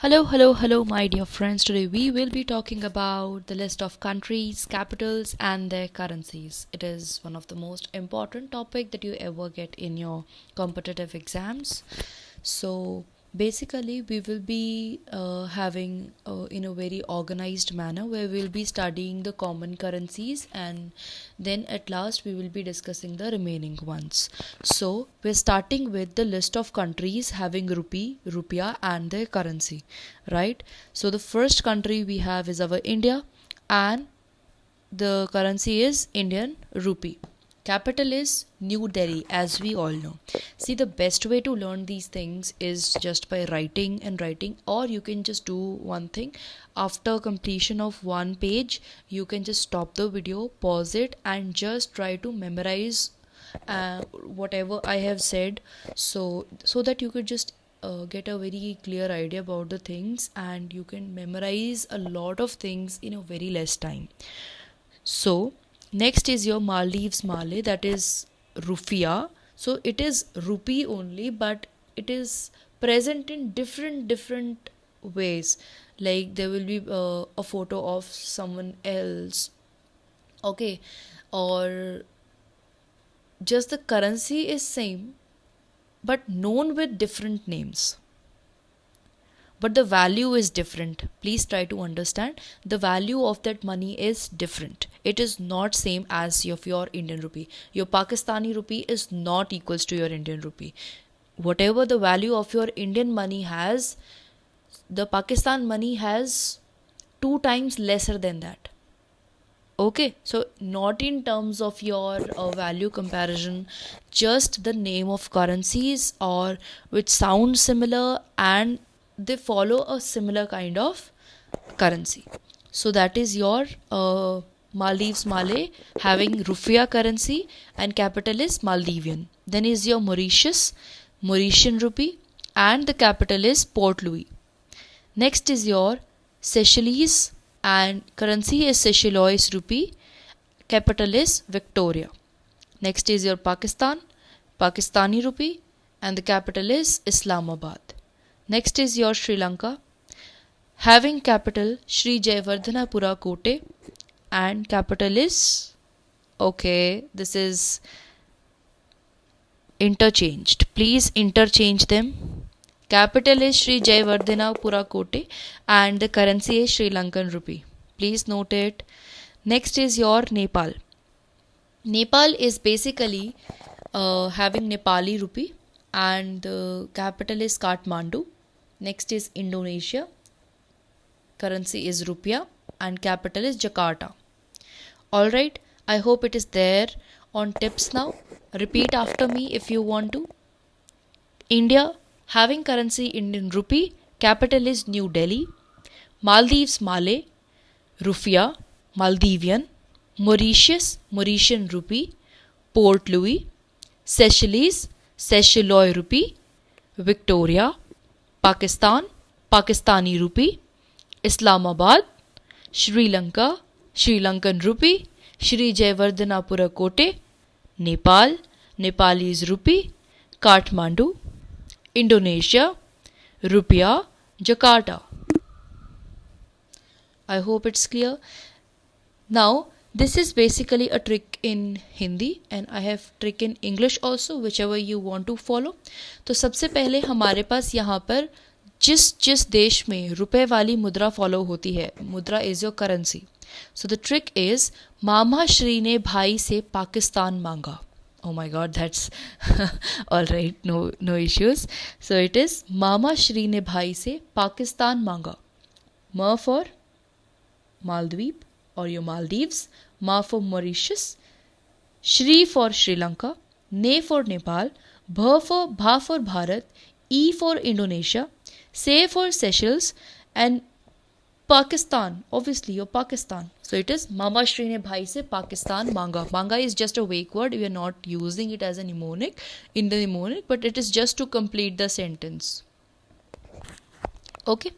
Hello, my dear friends. Today we will be talking about the list of countries, capitals, and their currencies. It is one of the most important topic that you ever get in your competitive exams. So basically, we will be having in a very organized manner where we'll be studying the common currencies, and then at last we will be discussing the remaining ones. So we're starting with the list of countries having rupee, rupiah, and their currency, right? So the first country we have is our India, and the currency is Indian rupee. Capital is New Delhi, as we all know. See, the best way to learn these things is just by writing and writing, or you can just do one thing. After completion of one page, you can just stop the video, pause it, and just try to memorize whatever I have said, so that you could just get a very clear idea about the things, and you can memorize a lot of things in a very less time. So next is your Maldives Malay, that is Rufia. So it is rupee only, but it is present in different ways. Like there will be a photo of someone else, okay, or just the currency is same but known with different names, but the value is different. Please try to understand, the value of that money is different. It is not same as of your Indian rupee. Your Pakistani rupee is not equals to your Indian rupee. Whatever the value of your Indian money has, the Pakistan money has 2 times lesser than that. Okay, so not in terms of your value comparison, just the name of currencies or which sound similar and they follow a similar kind of currency. So that is your Maldives Malay having Rufiya currency and capital is Maldivian. Then is your Mauritius, Mauritian rupee, and the capital is Port Louis. Next is your Seychelles and currency is Seychelles rupee, capital is Victoria. Next is your Pakistan, Pakistani rupee, and the capital is Islamabad. Next is your Sri Lanka, having capital Sri Jayawardhanapura Kotte, and capital is, okay, this is interchanged. Please interchange them. Capital is Sri Jayawardhanapura Kotte and the currency is Sri Lankan rupee. Please note it. Next is your Nepal. Nepal is basically having Nepali rupee and the capital is Kathmandu. Next is Indonesia. Currency is rupiah and capital is Jakarta. Alright, I hope it is there on tips now. Repeat after me if you want to. India having currency Indian rupee, capital is New Delhi. Maldives Malay, Rufia, Maldivian. Mauritius, Mauritian rupee. Port Louis. Seychelles, Seychelles rupee. Victoria, Pakistan, Pakistani rupee. Islamabad, Sri Lanka, Sri Lankan rupee. Sri Jayawardhanapura Kotte. Nepal, Nepalese rupee. Kathmandu, Indonesia, rupiah, Jakarta. I hope it's clear. Now, this is basically a trick in Hindi and I have trick in English also, whichever you want to follow. तो सबसे पहले हमारे पास यहाँ पर जिस देश में रुपए वाली मुद्रा फॉलो होती है, मुद्रा is your currency. So the trick is मामा श्री ने भाई से पाकिस्तान मांगा. Oh my god, that's all right, no issues. So it is Mama Shri ne bhai se Pakistan manga. Ma for Maldives or your Maldives, Ma for Mauritius, Shri for Sri Lanka, Ne for Nepal, Bha for Bharat, E for Indonesia, Se for Seychelles, and Pakistan, obviously your Pakistan. So it is Mama Shri ne bhai se Pakistan manga. Manga is just a wake word. We are not using it as a mnemonic, in the mnemonic, but it is just to complete the sentence. Okay.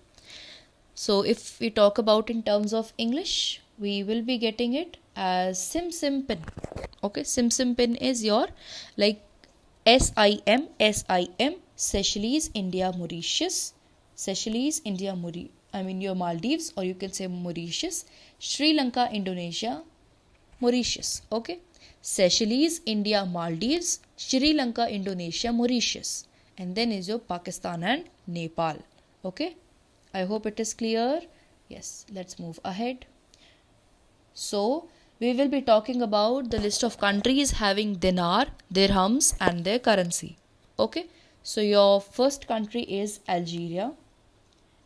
So if we talk about in terms of English, we will be getting it as sim pin. Okay, sim pin is your like SIM, Seychelles, India, Mauritius, Seychelles, India, your Maldives, or you can say Mauritius. Sri Lanka, Indonesia, Mauritius. Okay. Seychelles, India, Maldives, Sri Lanka, Indonesia, Mauritius. And then is your Pakistan and Nepal. Okay. I hope it is clear. Yes. Let's move ahead. So, we will be talking about the list of countries having dinar, dirhams and their currency. Okay. So, your first country is Algeria.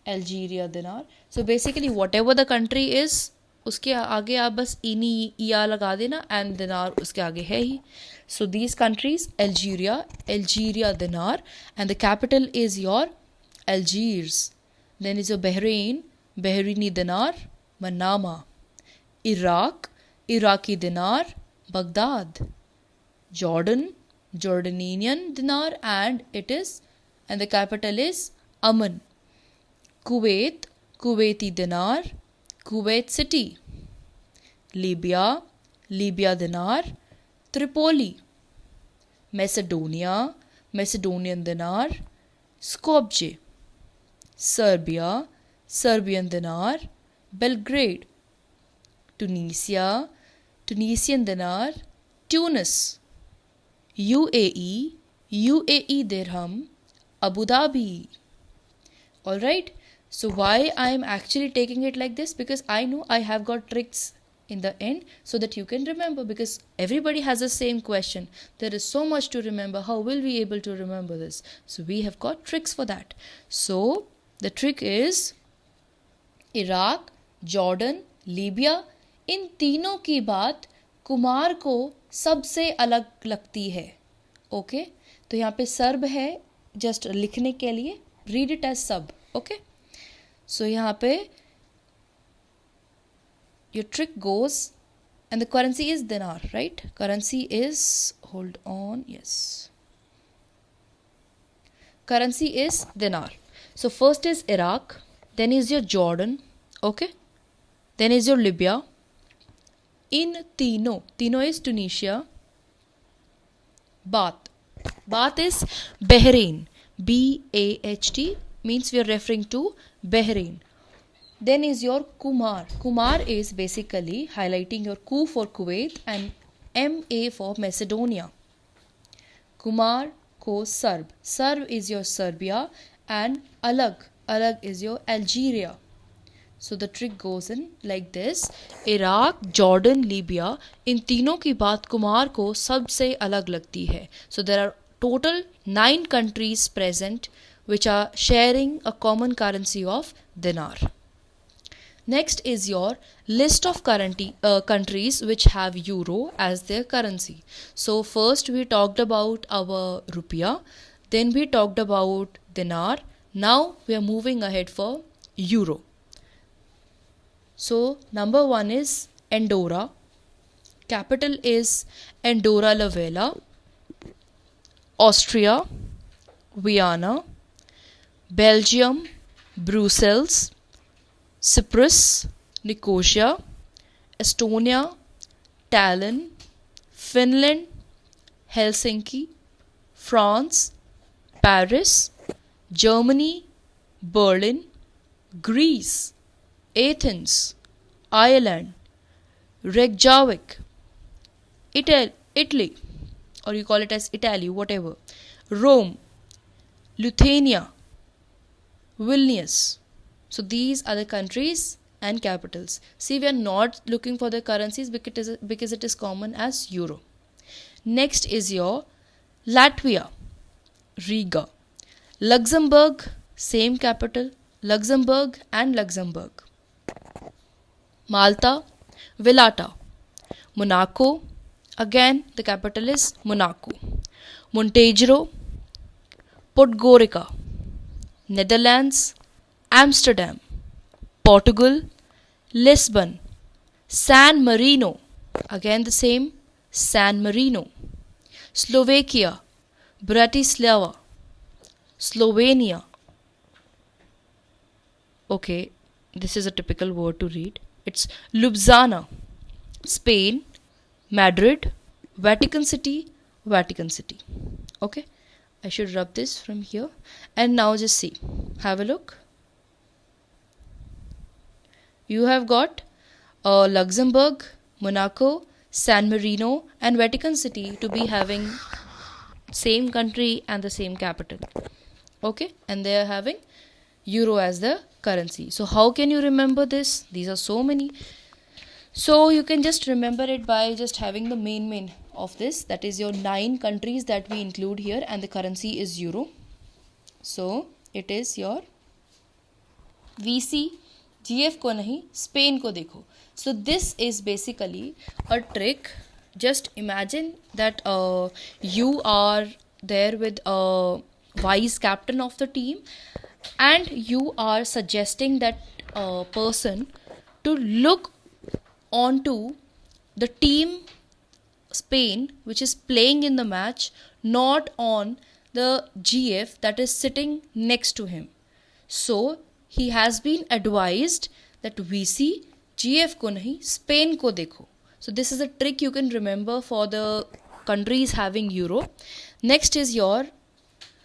Algeria dinar. So, basically whatever the country is, उसके आगे आप बस इनी या लगा देना and dinar उसके आगे है ही. So, these countries, Algeria dinar, and the capital is your Algiers. Then is your Bahraini dinar, Manama. Iraq, Iraqi dinar, Baghdad. Jordan, Jordanian dinar, and the capital is Amman. Kuwait, Kuwaiti dinar, Kuwait City. Libya, Libya dinar, Tripoli. Macedonia, Macedonian dinar, Skopje. Serbia, Serbian dinar, Belgrade. Tunisia, Tunisian dinar, Tunis. UAE, UAE dirham, Abu Dhabi. Alright, so why I am actually taking it like this? Because I know I have got tricks in the end so that you can remember, because everybody has the same question. There is so much to remember. How will we able to remember this? So we have got tricks for that. So the trick is Iraq, Jordan, Libya, इन तीनों की बात कुमार को सबसे अलग लगती है. Okay, तो यहाँ पे सर्ब है जस्ट लिखने के लिए, रीड इट एज सब. ओके, सो यहाँ पे your trick goes, and the currency is dinar, right? Currency is, hold on, yes, currency is dinar. So first is Iraq, then is your Jordan, okay, then is your Libya. In Tino is Tunisia. Baht is Bahrain, BAHT, means we are referring to Bahrain. Then is your Kumar. Kumar is basically highlighting your Ku for Kuwait and MA for Macedonia. Kumar ko Serb. Serb is your Serbia, and Alag is your Algeria. So the trick goes in like this. Iraq, Jordan, Libya, इन तीनों की बात कुमार को सबसे अलग लगती है. So there are total 9 countries present which are sharing a common currency of dinar. Next is your list of countries which have euro as their currency. So first we talked about our rupiah, then we talked about dinar. Now we are moving ahead for euro. So number 1 is Andorra. Capital is Andorra la Vella. Austria, Vienna. Belgium, Brussels. Cyprus, Nicosia. Estonia, Tallinn. Finland, Helsinki. France, Paris. Germany, Berlin. Greece, Athens. Ireland, Reykjavik. Italy, or you call it as Italy, whatever. Rome, Lithuania, Vilnius. So these are the countries and capitals. See, we are not looking for the currencies because it is common as euro. Next is your Latvia, Riga. Luxembourg, same capital, Luxembourg and Luxembourg. Malta, Valletta. Monaco, again the capital is Monaco. Montenegro, Podgorica. Netherlands, Amsterdam. Portugal, Lisbon. San Marino, again the same, San Marino. Slovakia, Bratislava. Slovenia. Okay, this is a typical word to read. It's Ljubljana. Spain, Madrid. Vatican City, Vatican City. Okay, I should rub this from here. And now just see, have a look. You have got Luxembourg, Monaco, San Marino, and Vatican City to be having same country and the same capital. Okay, and they are having euro as the currency. So how can you remember this? These are so many. So you can just remember it by just having the main of this. That is your 9 countries that we include here, and the currency is euro. So it is your VC, GF को नहीं, Spain को देखो. So this is basically a trick. Just imagine that you are there with a vice captain of the team, and you are suggesting that person to look onto the team Spain which is playing in the match, not on the GF that is sitting next to him. So he has been advised that VC GF को नहीं, Spain को देखो. So this is a trick you can remember for the countries having euro. Next is your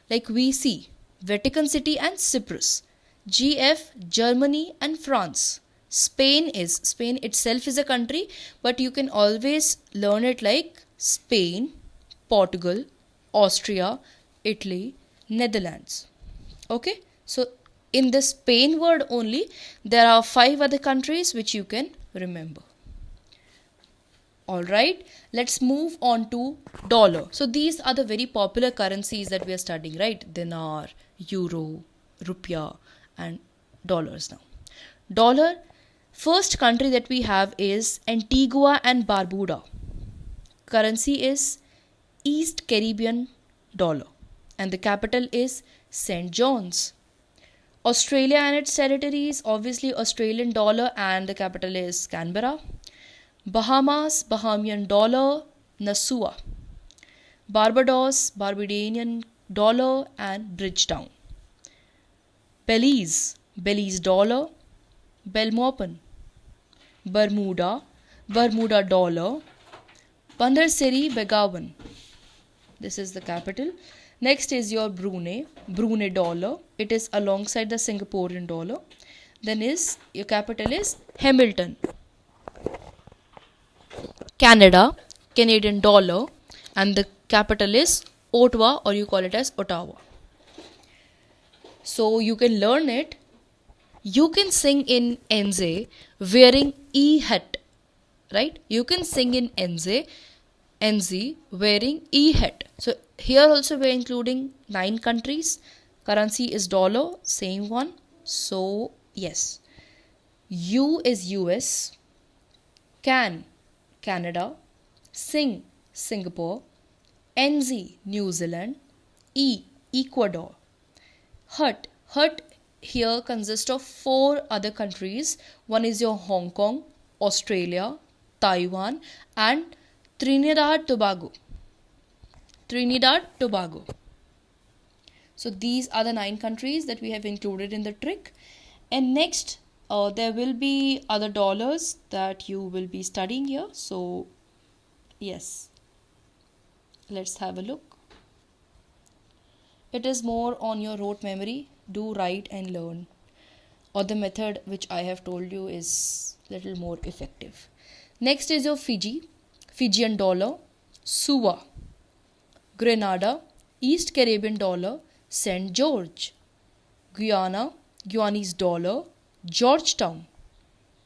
like VC, Vatican City and Cyprus. GF, Germany and France. Spain itself is a country, but you can always learn it like Spain, Portugal, Austria, Italy, Netherlands. Okay, so in the Spain word only, there are 5 other countries which you can remember. Alright, let's move on to dollar. So these are the very popular currencies that we are studying, right? Dinar, euro, rupiah and dollars now. Dollar, first country that we have is Antigua and Barbuda. Currency is East Caribbean dollar and the capital is St. John's. Australia and its territories, obviously Australian dollar and the capital is Canberra. Bahamas, Bahamian dollar, Nassau. Barbados, Barbadian dollar and Bridgetown. Belize, Belize dollar, Belmopan. Bermuda, Bermuda dollar. Bandar Seri Begawan. This is the capital. Next is your Brunei, Brunei dollar. It is alongside the Singaporean dollar. Then is your capital is Hamilton. Canada, Canadian dollar, and the capital is Ottawa, or you call it as Ottawa. So you can learn it. You can sing in NZ wearing E hat, right? You can sing in NZ wearing E hat. So here also we are including 9 countries. Currency is dollar, same one. So yes, U is US, can Canada, sing Singapore, NZ New Zealand, E Ecuador. Hut here consists of 4 other countries. One is your Hong Kong, Australia, Taiwan and Trinidad Tobago. So these are the 9 countries that we have included in the trick. And next there will be other dollars that you will be studying here. So yes, let's have a look. It is more on your rote memory. Do write and learn, or the method which I have told you is little more effective. Next is your Fiji, Fijian dollar, Suva, Grenada, East Caribbean dollar, St. George, Guyana, Guyanese dollar, Georgetown,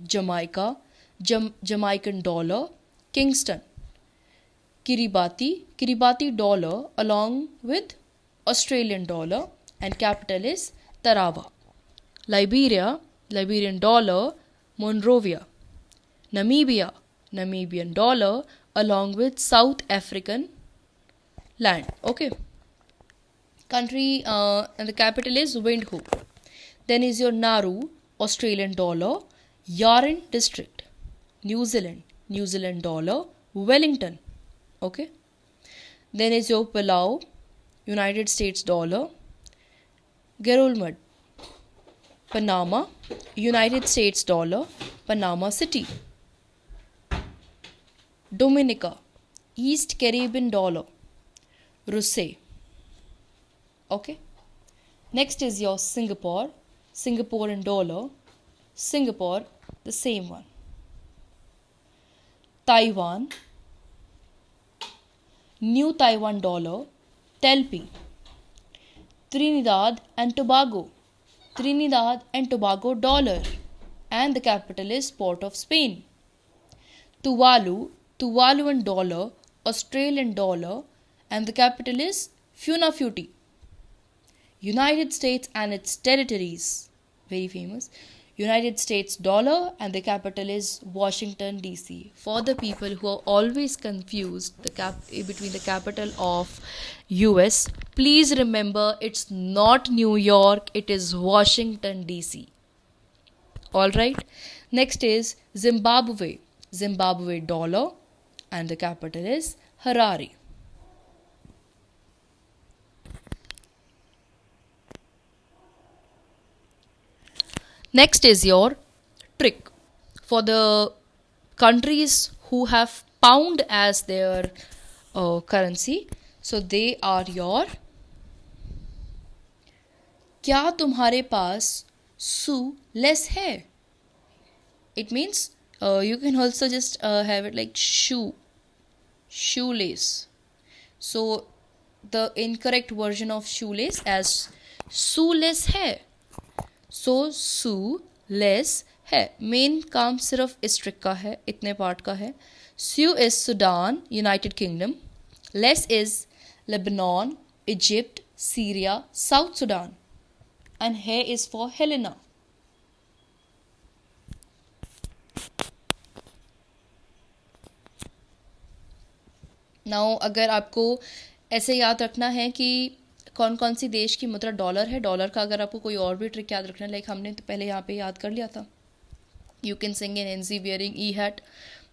Jamaica, Jamaican dollar, Kingston, Kiribati dollar along with Australian dollar and capital is Tarawa. Liberia, Liberian dollar, Monrovia. Namibia, Namibian dollar along with South African land. Okay. Country and the capital is Windhoek. Then is your Nauru, Australian dollar, Yaren district, New Zealand dollar, Wellington. Okay. Then is your Palau, United States dollar, Gerolmud, Panama, United States dollar, Panama City. Dominica, East Caribbean dollar, Roseau. Okay. Next is your Singapore, Singaporean dollar, Singapore, the same one. Taiwan, New Taiwan dollar, TELP. Trinidad and Tobago, Trinidad and Tobago dollar, and the capital is Port of Spain. Tuvalu, Tuvaluan dollar, Australian dollar, and the capital is Funafuti. United States and its territories, very famous. United States dollar, and the capital is Washington DC. For the people who are always confused between the capital of US, please remember it's not New York, it is Washington DC. Alright, next is Zimbabwe, Zimbabwe dollar, and the capital is Harare. Next is your trick for the countries who have pound as their currency. So they are your, क्या तुम्हारे पास सू less है? It means you can also just have it like shoelace. So the incorrect version of shoelace as shoeless है. So shoeless है. Main काम सिर्फ इस trick का है, इतने पार्ट का है. Sue is Sudan, United Kingdom. Less is Lebanon, Egypt, Syria, South Sudan. And here is for Helena. Now अगर आपको ऐसे याद रखना है कि कौन कौन सी देश की मुद्रा डॉलर है, डॉलर का अगर आपको कोई और भी ट्रिक याद रखना है, लाइक हमने तो पहले यहाँ पे याद कर लिया था, you can sing in NC wearing E hat.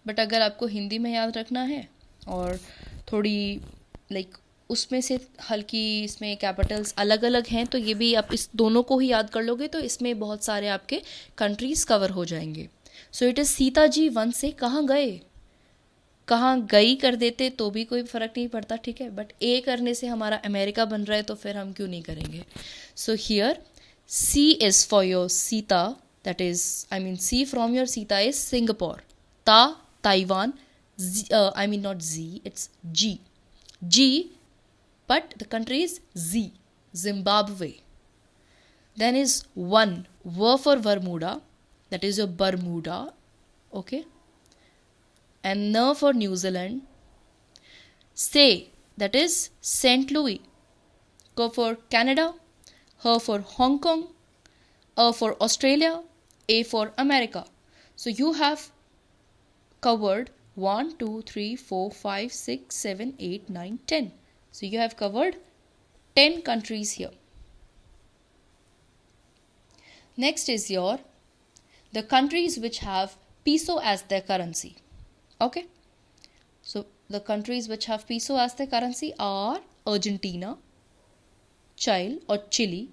But अगर आपको हिंदी में याद रखना है और थोड़ी लाइक उसमें से हल्की इसमें कैपिटल्स अलग अलग हैं, तो ये भी आप इस दोनों को ही याद कर लोगे तो इसमें बहुत सारे आपके कंट्रीज़ कवर हो जाएंगे. So it is Sita ji वन से कहाँ गए, कहाँ गई कर देते तो भी कोई फ़र्क नहीं पड़ता, ठीक है, बट ए करने से हमारा अमेरिका बन रहा है तो फिर हम क्यों नहीं करेंगे. So here C is for your Sita, that is I mean C from your Sita is Singapore. ता Taiwan, I mean not Z, it's G. G, but the country is Z, Zimbabwe. Then is one, V for Bermuda, that is your Bermuda, okay. And N for New Zealand. Say, that is St. Louis. K for Canada, H for Hong Kong, A for Australia, A for America. So you have covered 1, 2, 3, 4, 5, 6, 7, 8, 9, 10. So you have covered 10 countries here. Next is your the countries which have peso as their currency. Okay. So the countries which have peso as their currency are Argentina, Chile,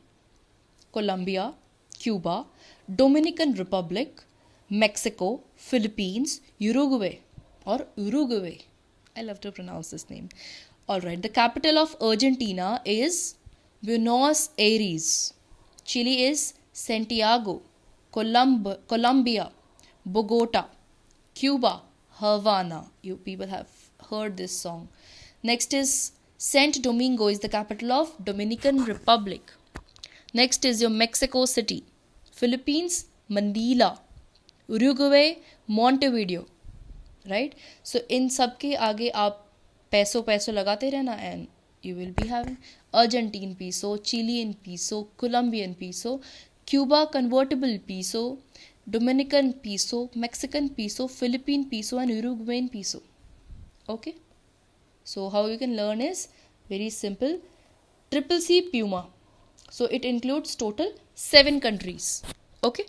Colombia, Cuba, Dominican Republic, Mexico, Philippines, Uruguay. I love to pronounce this name. Alright, the capital of Argentina is Buenos Aires. Chile is Santiago. Colombia, Bogota. Cuba, Havana. You people have heard this song. Next is Saint Domingo is the capital of Dominican Republic. Next is your Mexico City. Philippines, Manila. Uruguay, Montevideo. Right? So in सबके आगे आप पैसो लगाते रहना and you will be having Argentine peso, Chilean peso, Colombian peso, Cuba convertible peso, Dominican peso, Mexican peso, Philippine peso and Uruguayan peso. Okay? So how you can learn is very simple. CCC Puma. So it includes total 7 countries. Okay?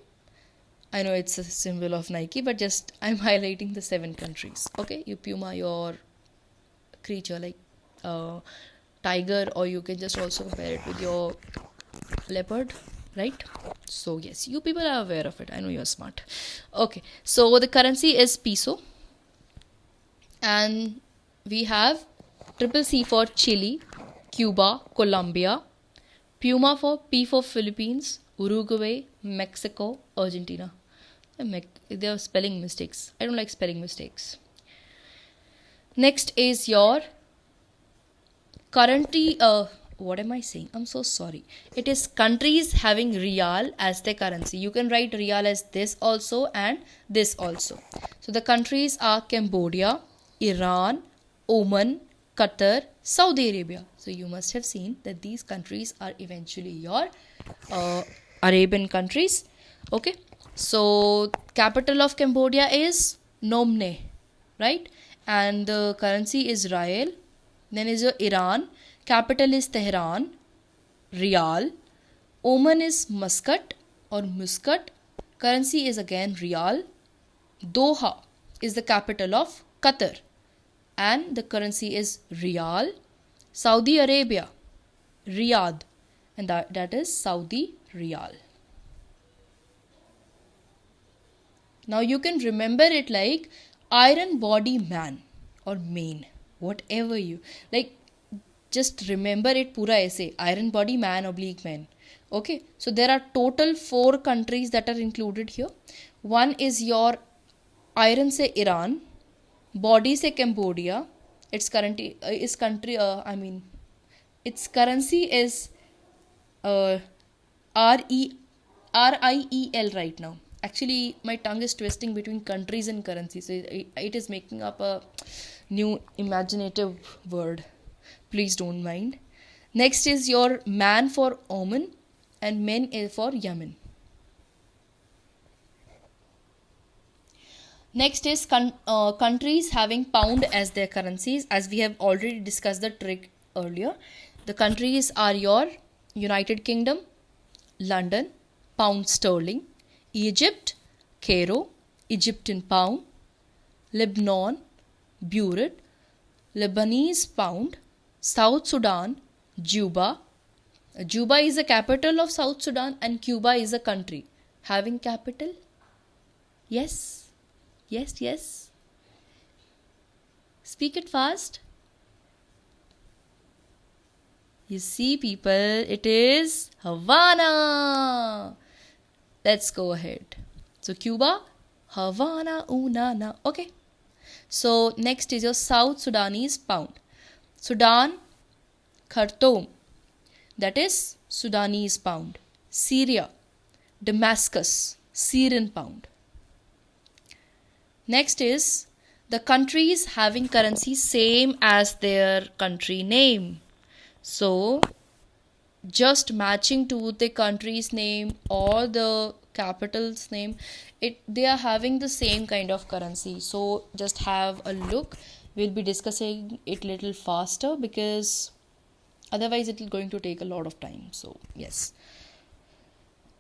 I know it's a symbol of Nike, but just I'm highlighting the 7 countries. Okay, you Puma your creature like tiger, or you can just also compare it with your leopard, right? So yes, you people are aware of it. I know you're smart. Okay, so the currency is peso, and we have CCC for Chile, Cuba, Colombia, Puma for P for Philippines, Uruguay, Mexico, Argentina. There are spelling mistakes. I don't like spelling mistakes. Next is your currency. What am I saying? I'm so sorry. It is countries having real as their currency. You can write real as this also and this also. So the countries are Cambodia, Iran, Oman, Qatar, Saudi Arabia. So you must have seen that these countries are eventually your Arabian countries. Okay. So capital of Cambodia is Phnom Penh, right? And the currency is rial. Then is your Iran. Capital is Tehran, Riyal. Oman is Muscat or Muscat. Currency is again Riyal. Doha is the capital of Qatar and the currency is Riyal. Saudi Arabia, Riyadh, and that is Saudi Riyal. Now you can remember it like iron body man or main, whatever you like. Just remember it pura aise, iron body man oblique man. Okay, so there are total 4 countries that are included here. One is your iron se Iran, body se Cambodia. Its currency its currency is RIEL right now. Actually, my tongue is twisting between countries and currency, so it is making up a new imaginative word. Please don't mind. Next is your man for Oman and men is for Yemen. Next is countries having pound as their currencies. As we have already discussed the trick earlier. The countries are your United Kingdom, London, pound sterling, Egypt, Cairo, Egyptian pound, Lebanon, Beirut, Lebanese pound, South Sudan, Juba. Juba is the capital of South Sudan and Cuba is a country having capital. Yes. Speak it fast. You see people, it is Havana. Let's go ahead. So Cuba, Havana, Unana. Okay. So next is your South Sudanese pound. Sudan, Khartoum, that is Sudanese pound. Syria, Damascus, Syrian pound. Next is the countries having currency same as their country name. So just matching to the country's name or the capital's name, they are having the same kind of currency. So just have a look. We'll be discussing it little faster because otherwise it is going to take a lot of time. So yes.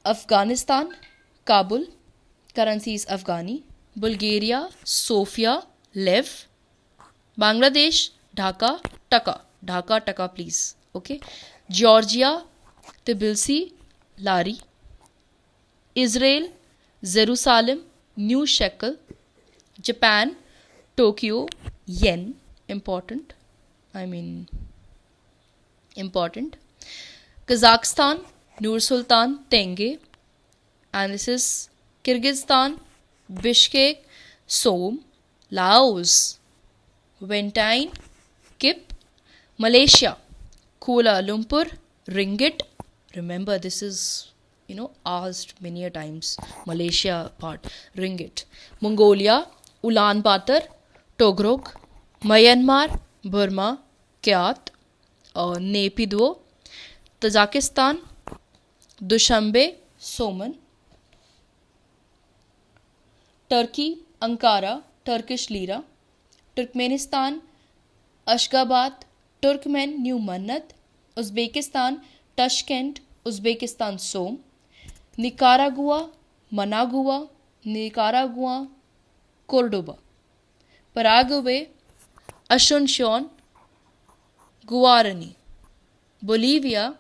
Afghanistan, Kabul, currency is Afghani. Bulgaria, Sofia, Lev. Bangladesh, Dhaka, Taka please. Okay. Georgia, Tbilisi, Lari. Israel, Jerusalem, New Shekel. Japan, Tokyo, Yen. Important. Kazakhstan, Nur Sultan, Tenge. And this is Kyrgyzstan, Bishkek, Som. Laos, Vientiane, Kip. Malaysia, Kuala Lumpur, Ringgit. Remember this is asked many a times. Malaysia part, Ringgit. Mongolia, Ulaanbaatar, Togrog. Myanmar, Burma, Kyat, Naypyidaw. Tajikistan, Dushanbe, Soman. Turkey, Ankara, Turkish lira. Turkmenistan, Ashgabat, Turkmen, New Mannat. Uzbekistan, Tashkent, Uzbekistan Som. Nicaragua, Managua, Nicaragua, Cordoba. Paraguay, Asuncion, Guarani. Bolivia,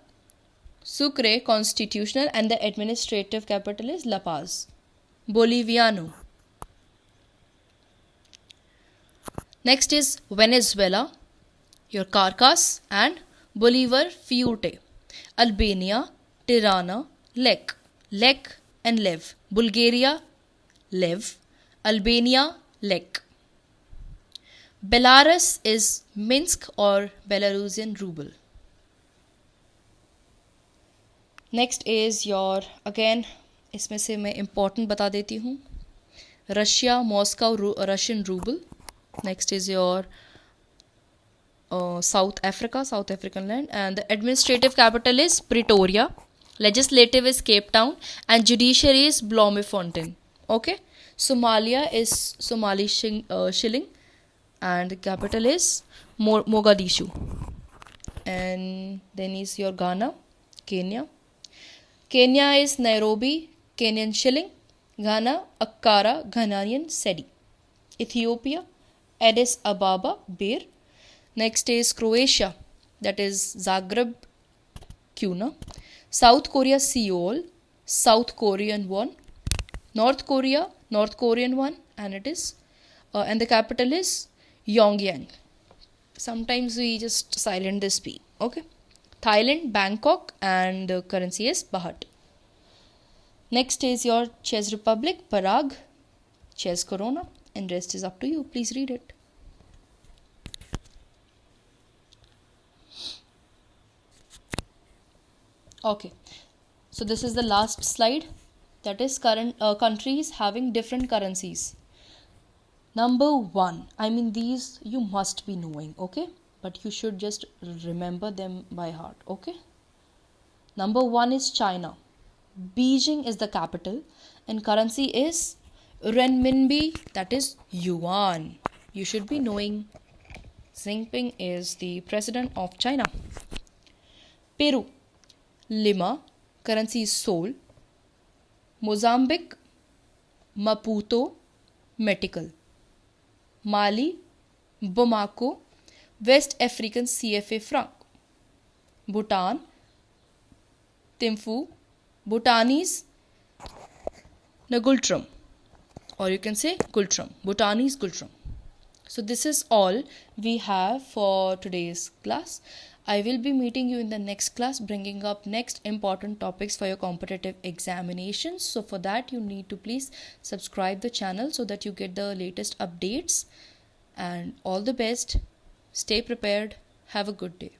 Sucre, constitutional, and the administrative capital is La Paz. Boliviano. Next is Venezuela, your Caracas and Bolivar Fiute. Albania, Tirana, Lek and Lev. Bulgaria, Lev. Albania, Lek. Belarus is Minsk or Belarusian ruble. Next is your again, इसमें से मैं important बता देती हूँ. Russia, Moscow, Russian ruble. Next is your south Africa, south African land, and the administrative capital is Pretoria. Legislative is Cape Town and judiciary is Bloemfontein. Okay. Somalia is Somali shilling and the capital is Mogadishu. And then is your Ghana, Kenya. Kenya is Nairobi, Kenyan shilling. Ghana, Accra, Ghanaian cedi. Ethiopia, Addis Ababa, birr. Next is Croatia, that is Zagreb, kuna. South Korea, Seoul, South Korean won. North Korea, North Korean won, and it is and the capital is Pyongyang. Sometimes we just silent this P. Okay. Thailand, Bangkok, and the currency is Baht. Next is your Czech Republic, Prague, Czech Corona, and rest is up to you. Please read it. Okay. So this is the last slide. That is countries having different currencies. Number 1, I mean these you must be knowing, okay? But you should just remember them by heart, okay? Number 1 is China. Beijing is the capital and currency is renminbi, that is yuan. You should be knowing. Xi Jinping is the president of China. Peru, Lima, currency is sol. Mozambique, Maputo, Metical. Mali, Bamako, West African CFA franc. Bhutan, Thimphu, Bhutanese Ngultram, or you can say Gultram, Bhutanese Gultram. So this is all we have for today's class. I will be meeting you in the next class, bringing up next important topics for your competitive examinations. So for that you need to please subscribe the channel so that you get the latest updates. And all the best. Stay prepared. Have a good day.